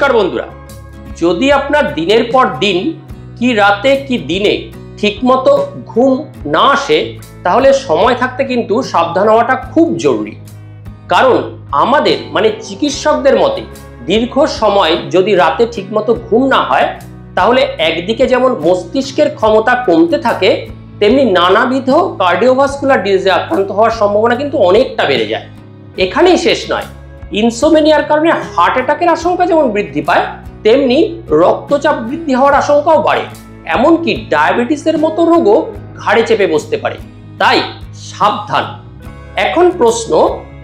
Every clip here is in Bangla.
নমস্কার বন্ধুরা, যদি আপনার দিনের পর দিন কি রাতে কি দিনে ঠিকমতো ঘুম না আসে তাহলে সময় থাকতে কিন্তু সাবধান হওয়াটা খুব জরুরি। কারণ আমাদের চিকিৎসকদের মতে দীর্ঘ সময় যদি রাতে ঠিকমতো ঘুম না হয় তাহলে একদিকে যেমন মস্তিষ্কের ক্ষমতা কমতে থাকে, তেমনি নানাবিধ কার্ডিওভাস্কুলার ডিজিজে আক্রান্ত হওয়ার সম্ভাবনা কিন্তু অনেকটা বেড়ে যায়। এখানেই শেষ নয়, ইনসোমেনিয়ার কারণে হার্ট অ্যাটাকের আশঙ্কা যেমন বৃদ্ধি পায়, তেমনি রক্তচাপ বৃদ্ধি হওয়ার আশঙ্কাও বাড়ে। এমনকি ডায়াবেটিসের মতো রোগও ঘাড়ে চেপে বসতে পারে। তাই সাবধান। এখন প্রশ্ন,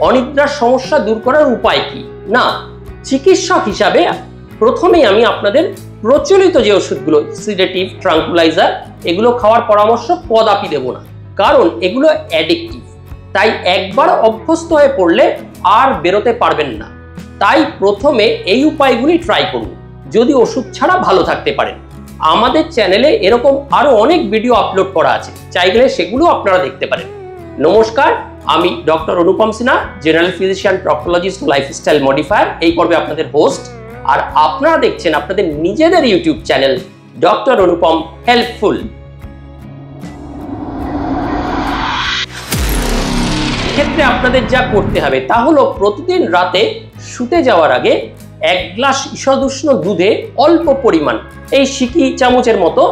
অনিদ্রার সমস্যা দূর করার উপায় কি? না, চিকিৎসক হিসাবে প্রথমেই আমি আপনাদের প্রচলিত যে ওষুধগুলো সিডেটিভ, ট্রাঙ্কুলাইজার, এগুলো খাওয়ার পরামর্শ কদাপি দেব না, কারণ এগুলো অ্যাডিকটিভ। তাই একবার অভ্যস্ত হয়ে পড়লে আর বেরোতে পারবেন না। তাই প্রথমে এই উপায়গুলি ট্রাই করুন যদি ওষুধ ছাড়া ভালো থাকতে পারেন। আমাদের চ্যানেলে এরকম আরো অনেক ভিডিও আপলোড করা আছে, চাইলে সেগুলো আপনারা দেখতে পারেন। নমস্কার, আমি doctor Anupam Sinha, general physician, proctologist, lifestyle modifier, এই পর্বে আপনাদের হোস্ট। আর আপনারা দেখছেন আপনাদের নিজেদের YouTube channel doctor Anupam helpful. ক্ষেত্রে আপনাদের যা করতে হবে তা হলো প্রতিদিন রাতে শুতে যাওয়ার আগে 1 গ্লাস ঈষদুষ্ণ দুধে অল্প পরিমাণ, এই সিকি চামচের মতো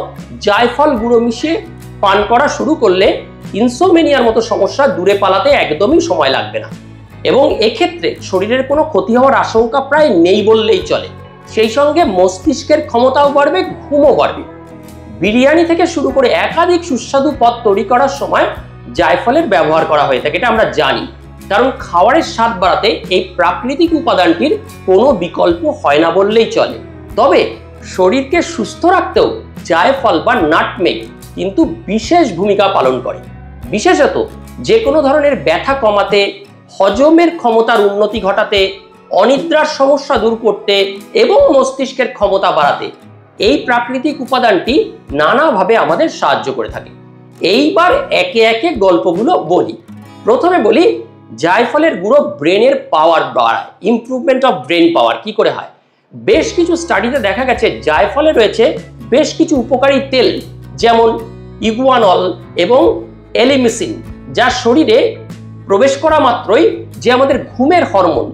জায়ফল গুঁড়ো মিশিয়ে পান করা শুরু করলে ইনসোমেনিয়ার মতো সমস্যা দূরে পালাতে একদমই সময় লাগবে না, এবং এক্ষেত্রে শরীরের কোনো ক্ষতি হওয়ার আশঙ্কা প্রায় নেই বললেই চলে। সেই সঙ্গে মস্তিষ্কের ক্ষমতাও বাড়বে, ঘুমও বাড়বে। বিরিয়ানি থেকে শুরু করে একাধিক সুস্বাদু পদ তৈরি করার সময় জায়ফলের ব্যবহার করা হয়ে থাকে, এটা আমরা জানি। কারণ খাবারের স্বাদ বাড়াতে এই প্রাকৃতিক উপাদানটির কোনো বিকল্প হয় না বললেই চলে। তবে শরীরকে সুস্থ রাখতেও জায়ফল বা নাটমেগ কিন্তু বিশেষ ভূমিকা পালন করে, বিশেষত যে কোনো ধরনের ব্যথা কমাতে, হজমের ক্ষমতার উন্নতি ঘটাতে, অনিদ্রার সমস্যা দূর করতে এবং মস্তিষ্কের ক্ষমতা বাড়াতে এই প্রাকৃতিক উপাদানটি নানাভাবে আমাদের সাহায্য করে থাকে। এইবার একে একে গল্পগুলো বলি। প্রথমে বলি, জায়ফলের গুঁড়ো ব্রেনের পাওয়ার বাড়ায়, ইমপ্রুভমেন্ট অফ ব্রেন পাওয়ার। কি করে হয়? বেশ কিছু স্টাডিতে দেখা গেছে জায়ফলে রয়েছে বেশ কিছু উপকারী তেল, যেমন ইগুয়ানল এবং এলিমিসিন, যা শরীরে প্রবেশ করা মাত্রই যে আমাদের ঘুমের হরমোন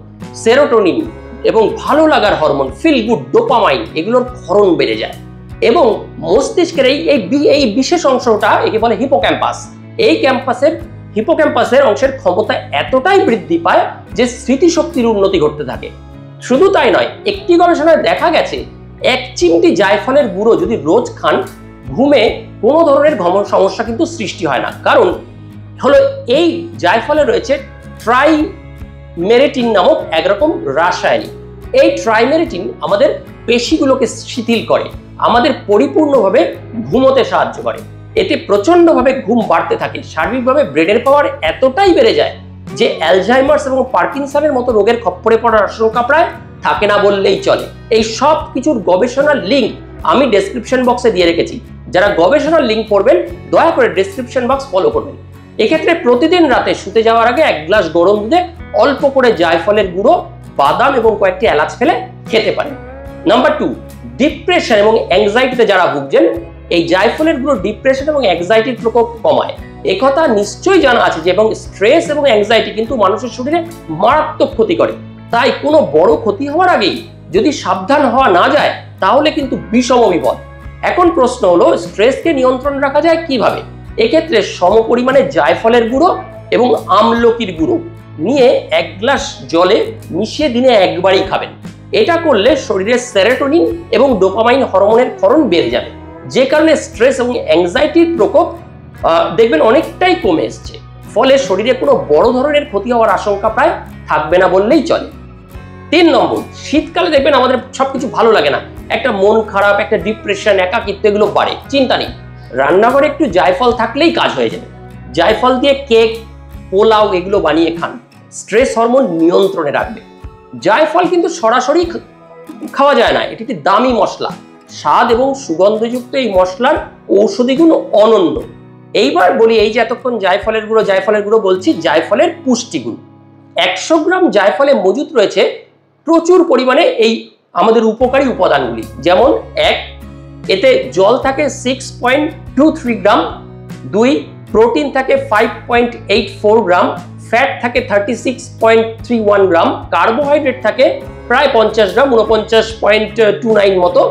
সেরোটোনিন এবং ভালো লাগার হরমোন ফিল গুড, ডোপামাইন, এগুলোর ক্ষরণ বেড়ে যায়। এবং মস্তিষ্কের এই বিশেষ অংশটা একে বলে হিপোক্যাম্পাস। এই হিপোক্যাম্পাসের অংশের ক্ষমতা এতটাই বৃদ্ধি পায় যে স্মৃতিশক্তির উন্নতি ঘটতে থাকে। শুধু তাই নয়, একটি গবেষণায় দেখা গেছে 1 চিমটি জায়ফলের গুঁড়ো যদি রোজ খান, ঘুমে কোনো ধরনের সমস্যা কিন্তু সৃষ্টি হয় না। কারণ হলো এই জায়ফলে রয়েছে ট্রাইমেরিটিন নামক একরকম রাসায়নিক। এই ট্রাইমেরিটিন আমাদের পেশিগুলোকে শিথিল করে, আমাদের পরিপূর্ণভাবে ঘুমোতে সাহায্য করে। এতে প্রচন্ডভাবে ঘুম বাড়তে থাকে। সার্বিকভাবে ব্রেনের পাওয়ার এতটাই বেড়ে যায় যে অ্যালঝাইমার্স এবং পার্কিনসনের মতো রোগের খপ্পরে পড়ার আশঙ্কা প্রায় থাকে না বললেই চলে। এই সব কিছুর গবেষণার লিঙ্ক আমি ডেসক্রিপশন বক্সে দিয়ে রেখেছি। যারা গবেষণার লিঙ্ক পড়বেন দয়া করে ডেসক্রিপশন বক্স ফলো করবেন। এক্ষেত্রে প্রতিদিন রাতে শুতে যাওয়ার আগে 1 গ্লাস গরম দুধে অল্প করে জায়ফলের গুঁড়ো, বাদাম এবং কয়েকটি এলাচ ফেলে খেতে পারেন। নাম্বার 2, ডিপ্রেশন এবং অ্যাংজাইটিতে যারা ভুগছেন, এই জায়ফলের গুঁড়ো ডিপ্রেশন এবং অ্যাংজাইটির প্রকোপ কমায়। একথা নিশ্চয়ই জানা আছে যে এবং স্ট্রেস এবং অ্যাংজাইটি কিন্তু মানুষের শরীরে মারাত্মক ক্ষতি করে। তাই কোনো বড় ক্ষতি হওয়ার আগেই যদি সাবধান হওয়া না যায় তাহলে কিন্তু বিষম বিপদ। এখন প্রশ্ন হলো, স্ট্রেসকে নিয়ন্ত্রণ রাখা যায় কিভাবে? এক্ষেত্রে সমপরিমাণে জায়ফলের গুঁড়ো এবং আমলকির গুঁড়ো নিয়ে 1 গ্লাস জলে মিশিয়ে দিনে একবারই খাবেন। এটা করলে শরীরের সেরোটোনিন এবং ডোপামাইন হরমোনের ক্ষরণ বেড়ে যাবে, যে কারণে স্ট্রেস এবং অ্যাংজাইটির প্রকোপ দেখবেন অনেকটাই কমে এসছে। ফলে শরীরে কোনো বড় ধরনের ক্ষতি হওয়ার আশঙ্কা প্রায় থাকবে না বললেই চলে। 3 নম্বর, শীতকালে দেখবেন আমাদের সবকিছু ভালো লাগে না, একটা মন খারাপ, একটা ডিপ্রেশন, একাকিত্ব, এগুলো বাড়ে। চিন্তা নেই, রান্নাঘরে একটু জায়ফল থাকলেই কাজ হয়ে যাবে। জায়ফল দিয়ে কেক, পোলাও এগুলো বানিয়ে খান, স্ট্রেস হরমোন নিয়ন্ত্রণে রাখবে। জায়ফল কিন্তু সরাসরি খাওয়া যায় না, এটি একটি দামি মশলা। স্বাদ এবং সুগন্ধযুক্ত এই মশলার ঔষধি গুণ অনন্য। এইবার বলি, এই যে এতক্ষণ জায়ফলের গুঁড়ো বলছি, জায়ফলের পুষ্টিগুণ। 100 গ্রাম জায়ফলে মজুদ রয়েছে প্রচুর পরিমাণে এই আমাদের উপকারী উপাদানগুলি, যেমন 1, এতে জল থাকে 6.23 গ্রাম, 2, প্রোটিন থাকে 5.84 গ্রাম, ফ্যাট থাকে 36.31 গ্রাম, কার্বোহাইড্রেট থাকে প্রায় 50 গ্রাম, 49.29 মতো,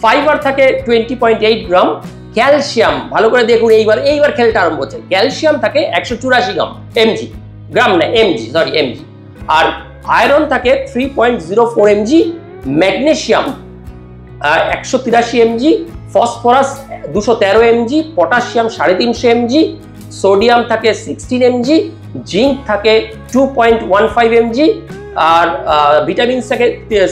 ফাইবার থাকে 20.8 গ্রাম, ক্যালসিয়াম, ভালো করে দেখুন, এইবার খেলটা আরম্ভ হচ্ছে, ক্যালসিয়াম থাকে 184 গ্রাম, গ্রাম না এমজি, আর আয়রন থাকে 3.04 mg, magnesium 183 mg, phosphorus 213 mg, potassium 350 mg, sodium থাকে 16 mg, জিঙ্ক থাকে 2.15 mg, আর ভিটামিন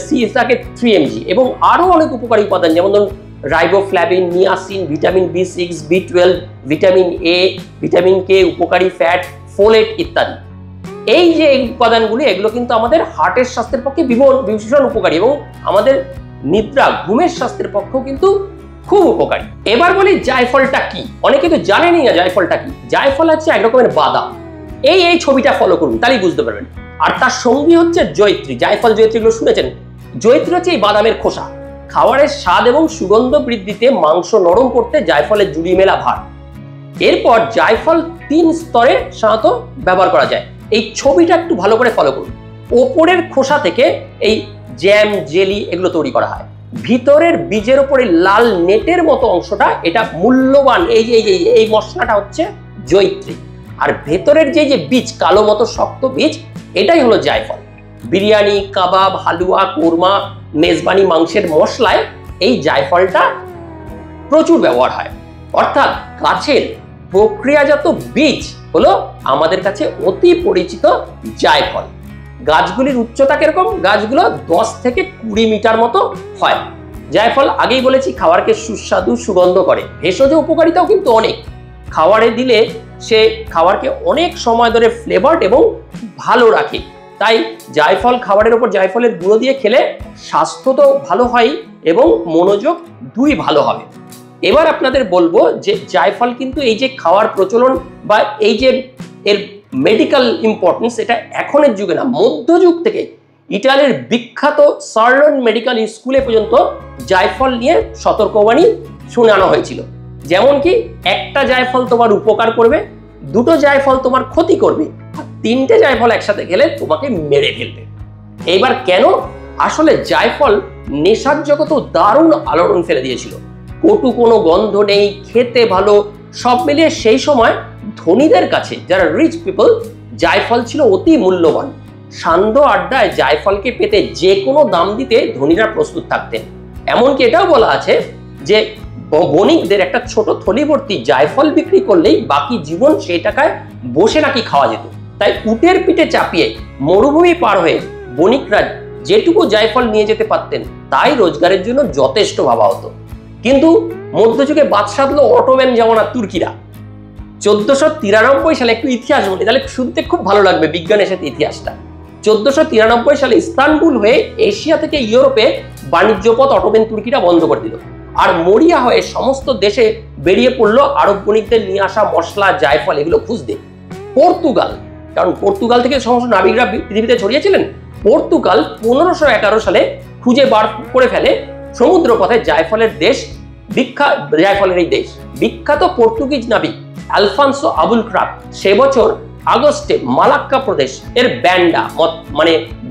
সি থাকে 3 mg, এবং আরো অনেক উপকারী উপাদান, যেমন ধরুন riboflavin, niacin, vitamin B6, B12, vitamin A, vitamin K, উপকারী ফ্যাট, ফোলেট ইত্যাদি। এই যে উপাদানগুলি, এগুলো কিন্তু আমাদের হার্টের স্বাস্থ্যের পক্ষে ভীষণ উপকারী, এবং আমাদের নিদ্রা ঘুমের স্বাস্থ্যের পক্ষেও কিন্তু খুব উপকারী। এবার বলি জায়ফলটা কি। অনেকে তো জানেনই না জায়ফলটা কি। জায়ফল হচ্ছে এক রকমের বাদাম। এই ছবিটা ফলো করুন, তাহলেই বুঝতে পারবেন। আর তার সঙ্গী হচ্ছে জয়িত্রী। জায়ফল, জয়িত্রী এগুলো শুনেছেন। জয়িত্রী হচ্ছে এই বাদামের খোসা। খাবারের স্বাদ এবং সুগন্ধ বৃদ্ধিতে, মাংস নরম করতে জায়ফলের জুড়ি মেলা ভার। এরপর জায়ফল 3 স্তরে সাধারণত ব্যবহার করা যায়। এই ছবিটা একটু ভালো করে ফলো করুন। ওপরের খোসা থেকে এই জ্যাম, জেলি এগুলো তৈরি করা হয়। ভিতরের বীজের উপরে লাল নেটের মতো অংশটা, এটা মূল্যবান। এই মশলাটা হচ্ছে জয়িত্রী। আর ভেতরের যে বীজ, কালো মতো শক্ত বীজ, এটাই হলো জায়ফল। বিরিয়ানি, কাবাব, হালুয়া, কোরমা, মেজবানি মাংসের মশলায় এই জায়ফলটা প্রচুর ব্যবহার হয়। অর্থাৎ গাছের প্রক্রিয়াজাত বীজ হলো আমাদের কাছে অতি পরিচিত জায়ফল। গাছগুলির উচ্চতা কিরকম? গাছগুলো 10 থেকে 20 মিটার মতো হয়। জায়ফল আগেই বলেছি খাবারকে সুস্বাদু, সুগন্ধ করে। ভেষজ উপকারিতাও কিন্তু অনেক। খাবারে দিলে সে খাবারকে অনেক সময় ধরে ফ্লেভারড এবং ভালো রাখে। তাই জায়ফল, খাবারের উপর জায়ফলের গুঁড়ো দিয়ে খেলে স্বাস্থ্য তো ভালো হয় এবং মনোযোগ দুই ভালো হবে। এবার আপনাদের বলবো যে জায়ফল কিন্তু এই যে খাওয়ার প্রচলন বা এই যে এর মেডিকেল ইম্পর্টেন্স, এটা এখনের যুগে না, মধ্যযুগ থেকে ইটালির বিখ্যাত সার্লন মেডিকেল স্কুলে পর্যন্ত জায়ফল নিয়ে সতর্কবাণী শোনানো হয়েছিল। যেমন কি, একটা জায়ফল তোমার উপকার করবে, 2টো জায়ফল তোমার ক্ষতি করবে, আর 3টে জায়ফল একসাথে খেলে তোমাকে মেরে ফেলবে। এইবার কেন? আসলে জায়ফল নেশার জগতে দারুণ আলোড়ন ফেলে দিয়েছিল। কটু কোনো গন্ধ নেই, খেতে ভালো, সব মিলিয়ে সেই সময় ধনীদের কাছে, যারা রিচ পিপল, জায়ফল ছিল অতি মূল্যবান। সান্ধ্য আড্ডায় জায়ফলকে পেতে যে কোনো দাম দিতে ধনীরা প্রস্তুত থাকতেন। এমনকি এটাও বলা আছে যে বণিকদের একটা ছোট থলি ভর্তি জায়ফল বিক্রি করলেই বাকি জীবন সেই টাকায় বসে নাকি খাওয়া যেত। তাই উটের পিঠে চাপিয়ে মরুভূমি পার হয়ে বণিকরা যেটুকু জায়ফল নিয়ে যেতে পারতেন তাই রোজগারের জন্য যথেষ্ট ভাবা হতো। কিন্তু মধ্যযুগে বাদ সাধলো অটোম্যান জামানার তুর্কিরা। 1493 সালে, একটু ইতিহাস বলি তাহলে শুনতে খুব ভালো লাগবে বিজ্ঞানের সাথে ইতিহাসটা। 1493 সালে ইস্তানবুল হয়ে এশিয়া থেকে ইউরোপে বাণিজ্য পথ অটোম্যান তুর্কিরা বন্ধ করে দিল। আর মরিয়া হয়ে সমস্ত দেশে বেরিয়ে পড়লো আরব বণিকদের নিয়ে আসা মশলা, জায়ফল এগুলো খুঁজতে। পর্তুগাল, কারণ পর্তুগাল থেকে সমস্ত নাবিকরা পৃথিবীতে ছড়িয়েছিলেন। পর্তুগাল 1511 সালে খুঁজে বার করে ফেলে সমুদ্র পথে জায়ফলের দেশ, জায়ফলের এই দেশ। বিখ্যাত পর্তুগিজ নাবিক আলফানসো আবুল ক্রাক সে বছর আগস্টে মালাক্কা প্রদেশ এর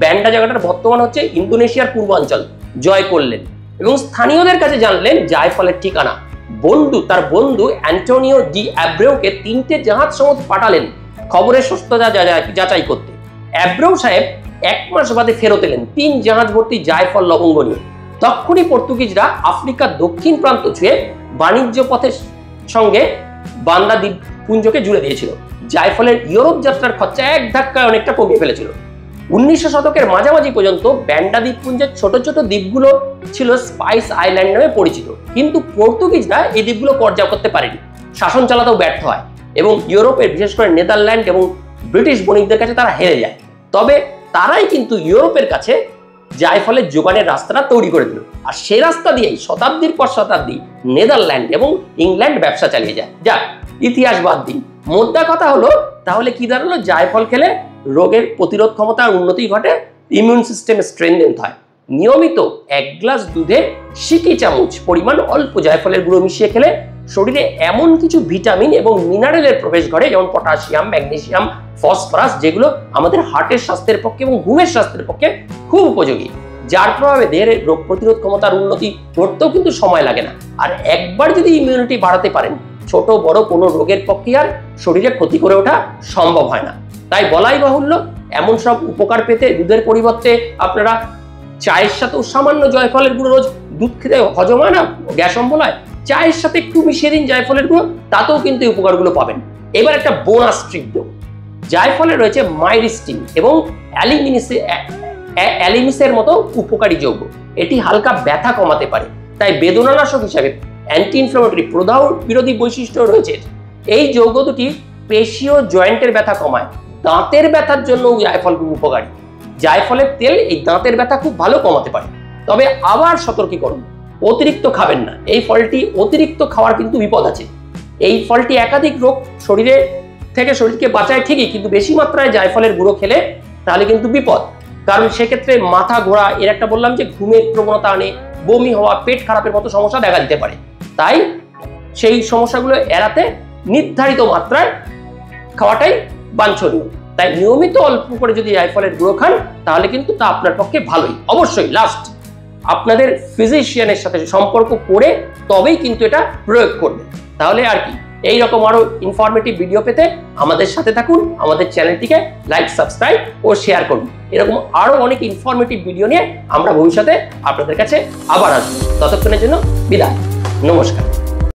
ব্যান্ডা জায়গাটার বর্তমান হচ্ছে ইন্দোনেশিয়ার পূর্বাঞ্চল জয় করলেন এবং স্থানীয়দের কাছে জানলেন জায়ফলের ঠিকানা। তার বন্ধু অ্যান্টোনিও ডি অ্যাব্রেউকে 3টে জাহাজ সমুদ্র পাঠালেন খবরের সত্যতা যাচাই করতে। অ্যাব্রেউ সাহেব 1 মাস বাদে ফেরত এলেন 3 জাহাজ ভর্তি জায়ফল লবঙ্গ নিয়ে। তখনই পর্তুগিজরা আফ্রিকার দক্ষিণ প্রান্ত ছুঁয়ে বাণিজ্য পথের সঙ্গে বান্দা দ্বীপপুঞ্জকে জুড়ে দিয়েছিল। জায়ফলের ইউরোপ যাত্রার খরচা এক ধাক্কায় অনেকটা কমিয়ে ফেলেছিল। 1900 শতকের মাঝামাঝি পর্যন্ত ব্যান্ডা দ্বীপপুঞ্জের ছোট ছোট দ্বীপগুলো ছিল স্পাইস আইল্যান্ড নামে পরিচিত। কিন্তু পর্তুগিজরা এই দ্বীপগুলো কব্জা করতে পারেনি, শাসন চালাতেও ব্যর্থ হয় এবং ইউরোপের বিশেষ করে নেদারল্যান্ড এবং ব্রিটিশ বণিকদের কাছে তারা হেরে যায়। তবে তারাই কিন্তু ইউরোপের কাছে জায়ফলের যোগানের রাস্তাটা তৈরি করে দিল। আর সেই রাস্তা দিয়েই শতাব্দীর পর শতাব্দী নেদারল্যান্ড এবং ইংল্যান্ড ব্যবসা চালিয়ে যায়। যাক, ইতিহাস বাদ দিন, মোদ্দা কথা হলো তাহলে কি দাঁড়ালো? জায়ফল খেলে রোগের প্রতিরোধ ক্ষমতার উন্নতি ঘটে, ইমিউন সিস্টেম স্ট্রেনথেন হয়। নিয়মিত 1 গ্লাস দুধে সিকি চামচ পরিমাণ অল্প জায়ফলের গুঁড়ো মিশিয়ে খেলে শরীরে এমন কিছু ভিটামিন এবং মিনারেলের প্রবেশ ঘটে, যেমন পটাশিয়াম, ম্যাগনেসিয়াম, ফসফরাস, যেগুলো আমাদের হার্টের স্বাস্থ্যের পক্ষে এবং ঘুমের স্বাস্থ্যের পক্ষে খুব উপযোগী, যার প্রভাবে দেহের রোগ প্রতিরোধ ক্ষমতার উন্নতি করতেও কিন্তু সময় লাগে না। আর একবার যদি ইমিউনিটি বাড়াতে পারেন, ছোট বড় কোনো রোগের পক্ষে আর শরীরে ক্ষতি করে ওঠা সম্ভব হয় না। তাই বলাই বাহুল্য, এমন সব উপকার পেতে দুধের পরিবর্তে আপনারা চায়ের সাথেও সামান্য জায়ফলের গুঁড়ো, রোজ দুধ খেতে হজম হয় না, গ্যাস অম্বল হয়, চায়ের সাথে একটু মিশিয়ে দিন জায়ফলের গুঁড়ো, তাতেও কিন্তু এই উপকারগুলো পাবেন। এবার একটা বোনাস ট্রিক দেব। জায়ফলে রয়েছে মাইরিস্টিন এবং অ্যালিমিসের মতো উপকারী যৌগ। এটি হালকা ব্যথা কমাতে পারে, তাই বেদনানাশক হিসাবে অ্যান্টি ইনফ্লামেটরি, প্রদাহ বিরোধী বৈশিষ্ট্য রয়েছে। এই যৌগ দুটি পেশি ও জয়েন্টের ব্যথা কমায়। দাঁতের ব্যথার জন্য জায়ফল খুব উপকারী। জায়ফলের তেল এই দাঁতের ব্যথা খুব ভালো কমাতে পারে। তবে আবার সতর্কীকরণ, অতিরিক্ত খাবেন না। এই ফলটি অতিরিক্ত খাওয়ার কিন্তু বিপদ আছে। এই ফলটি একাধিক রোগ শরীরকে বাঁচায় ঠিকই, কিন্তু বেশি মাত্রায় জায়ফলের গুঁড়ো খেলে তাহলে কিন্তু বিপদ। কারণ সেক্ষেত্রে মাথা ঘোরা, এর একটা বললাম যে ঘুমের প্রবণতা আনে, বমি হওয়া, পেট খারাপের মতো সমস্যা দেখা দিতে পারে। তাই সেই সমস্যাগুলো এড়াতে নির্ধারিত মাত্রায় খাওয়াটাই বাঞ্ছনীয়। তাই নিয়মিত অল্প করে যদি জায়ফলের গুঁড়ো খান, তাহলে কিন্তু তা আপনার পক্ষে ভালোই। অবশ্যই লাস্ট আপনাদের ফিজিশিয়ানের সাথে সম্পর্ক করে তবেই কিন্তু এটা প্রয়োগ করবেন। তাহলে আর কি, এই রকম আরো ইনফরমেটিভ ভিডিও পেতে আমাদের সাথে থাকুন, আমাদের চ্যানেলটিকে লাইক, সাবস্ক্রাইব ও শেয়ার করুন। এরকম আরো অনেক ইনফরমেটিভ ভিডিও নিয়ে আমরা ভবিষ্যতে আপনাদের কাছে আবার আসবো। ততক্ষণের জন্য বিদায়, নমস্কার।